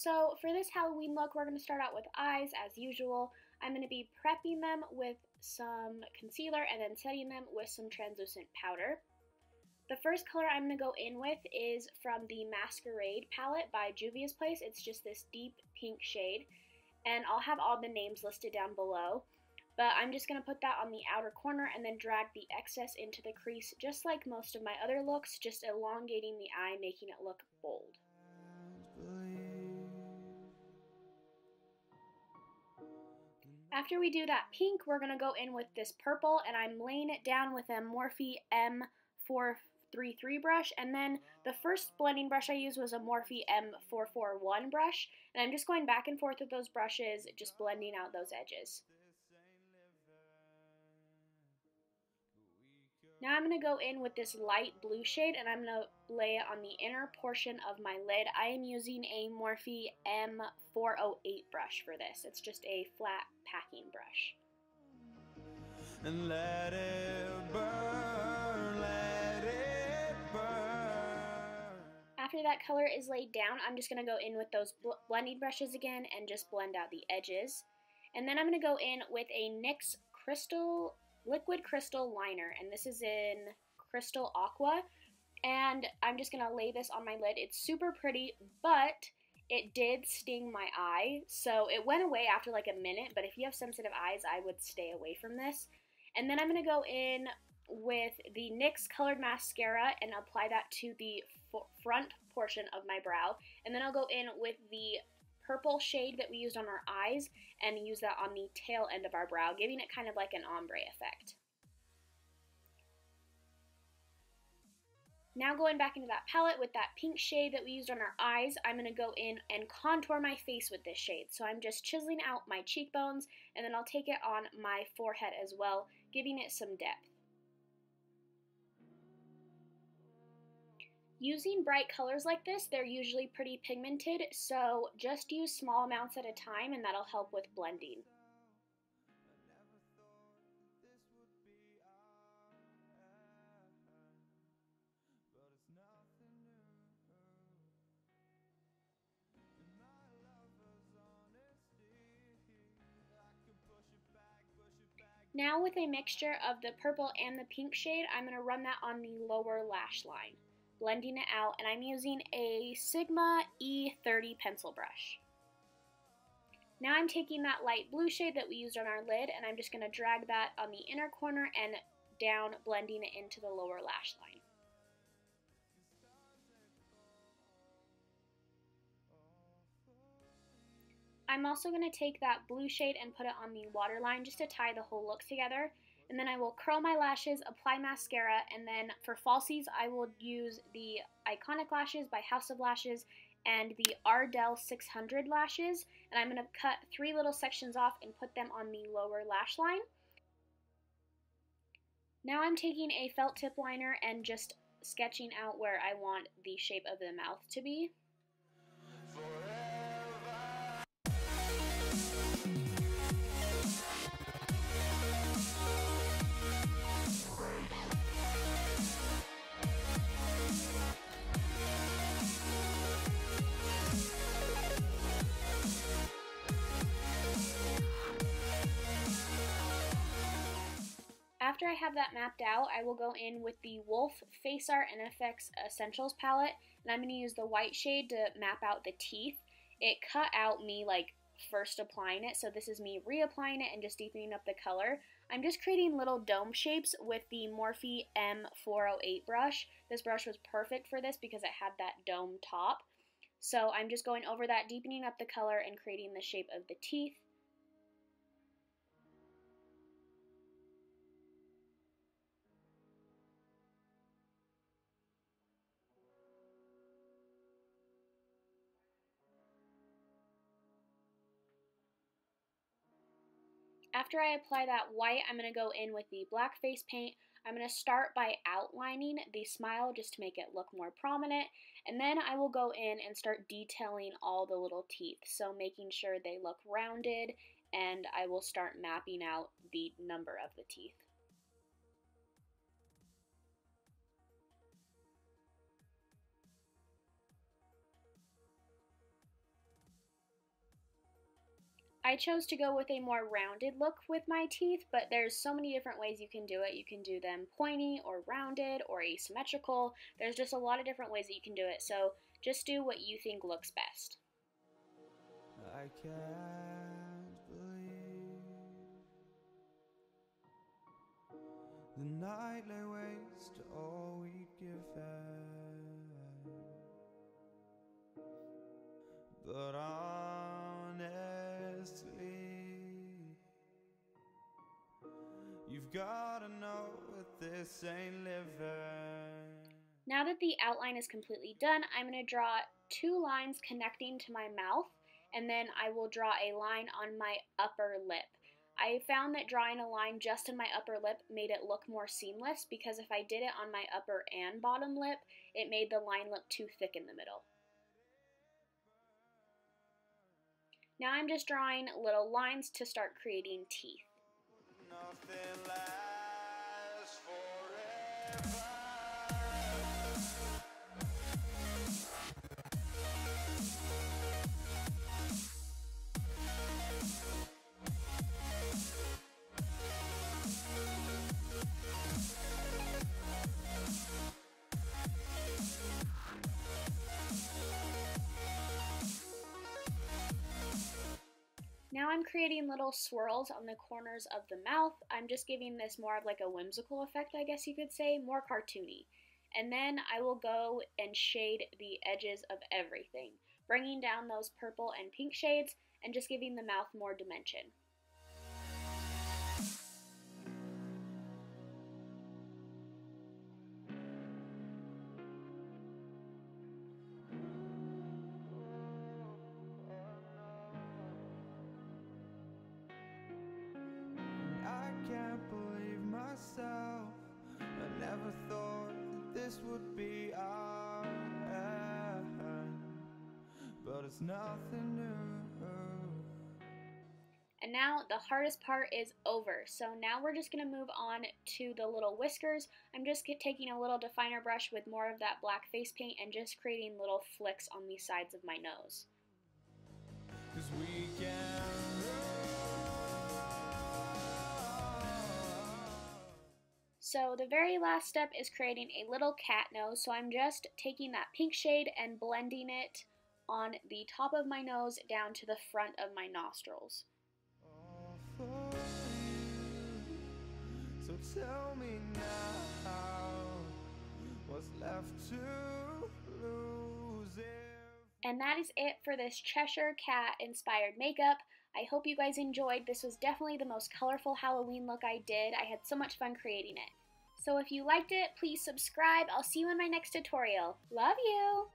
So for this Halloween look, we're going to start out with eyes as usual. I'm going to be prepping them with some concealer and then setting them with some translucent powder. The first color I'm going to go in with is from the Masquerade palette by Juvia's Place. It's just this deep pink shade, and I'll have all the names listed down below. But I'm just going to put that on the outer corner and then drag the excess into the crease just like most of my other looks, just elongating the eye, making it look bold. After we do that pink, we're going to go in with this purple, and I'm laying it down with a Morphe M433 brush, and then the first blending brush I used was a Morphe M441 brush, and I'm just going back and forth with those brushes, just blending out those edges. Now I'm going to go in with this light blue shade, and I'm going to lay it on the inner portion of my lid. I am using a Morphe M408 brush for this. It's just a flat packing brush. And let it burn, let it burn. After that color is laid down, I'm just going to go in with those blending brushes again and just blend out the edges. And then I'm going to go in with a NYX Liquid Crystal Liner, and this is in Crystal Aqua, and I'm just going to lay this on my lid. It's super pretty, but it did sting my eye, so it went away after like a minute, but if you have sensitive eyes, I would stay away from this. And then I'm going to go in with the NYX Colored Mascara and apply that to the front portion of my brow, and then I'll go in with the purple shade that we used on our eyes and use that on the tail end of our brow, giving it kind of like an ombre effect. Now going back into that palette with that pink shade that we used on our eyes, I'm going to go in and contour my face with this shade. So I'm just chiseling out my cheekbones, and then I'll take it on my forehead as well, giving it some depth. Using bright colors like this, they're usually pretty pigmented, so just use small amounts at a time and that'll help with blending. Now with a mixture of the purple and the pink shade, I'm going to run that on the lower lash line, blending it out, and I'm using a Sigma E30 pencil brush. Now I'm taking that light blue shade that we used on our lid, and I'm just going to drag that on the inner corner and down, blending it into the lower lash line. I'm also going to take that blue shade and put it on the waterline just to tie the whole look together. And then I will curl my lashes, apply mascara, and then for falsies I will use the Iconic Lashes by House of Lashes and the Ardell 600 lashes. And I'm going to cut 3 little sections off and put them on the lower lash line. Now I'm taking a felt tip liner and just sketching out where I want the shape of the mouth to be. After I have that mapped out, I will go in with the Wolfe Face Art and FX Essentials palette, and I'm going to use the white shade to map out the teeth. It cut out me like first applying it, so this is me reapplying it and just deepening up the color. I'm just creating little dome shapes with the Morphe M408 brush. This brush was perfect for this because it had that dome top. So I'm just going over that, deepening up the color and creating the shape of the teeth. After I apply that white, I'm going to go in with the black face paint. I'm going to start by outlining the smile just to make it look more prominent, and then I will go in and start detailing all the little teeth, so making sure they look rounded, and I will start mapping out the number of the teeth. I chose to go with a more rounded look with my teeth, but there's so many different ways you can do it. You can do them pointy or rounded or asymmetrical. There's just a lot of different ways that you can do it, so just do what you think looks best. I can't believe the night lay waste to all we'd given, but honestly, you've gotta know that this ain't living. Now that the outline is completely done, I'm going to draw 2 lines connecting to my mouth, and then I will draw a line on my upper lip. I found that drawing a line just in my upper lip made it look more seamless, because if I did it on my upper and bottom lip, it made the line look too thick in the middle. Now I'm just drawing little lines to start creating teeth. Nothing lasts forever. Now I'm creating little swirls on the corners of the mouth. I'm just giving this more of like a whimsical effect, I guess you could say, more cartoony. And then I will go and shade the edges of everything, bringing down those purple and pink shades and just giving the mouth more dimension. I never thought that this would be our end, but it's nothing new. And now the hardest part is over. So now we're just going to move on to the little whiskers. I'm just taking a little definer brush with more of that black face paint and just creating little flicks on the sides of my nose. 'Cause we can So the very last step is creating a little cat nose. So I'm just taking that pink shade and blending it on the top of my nose down to the front of my nostrils. So tell me now, what's left to lose And that is it for this Cheshire Cat inspired makeup. I hope you guys enjoyed. This was definitely the most colorful Halloween look I did. I had so much fun creating it. So if you liked it, please subscribe. I'll see you in my next tutorial. Love you!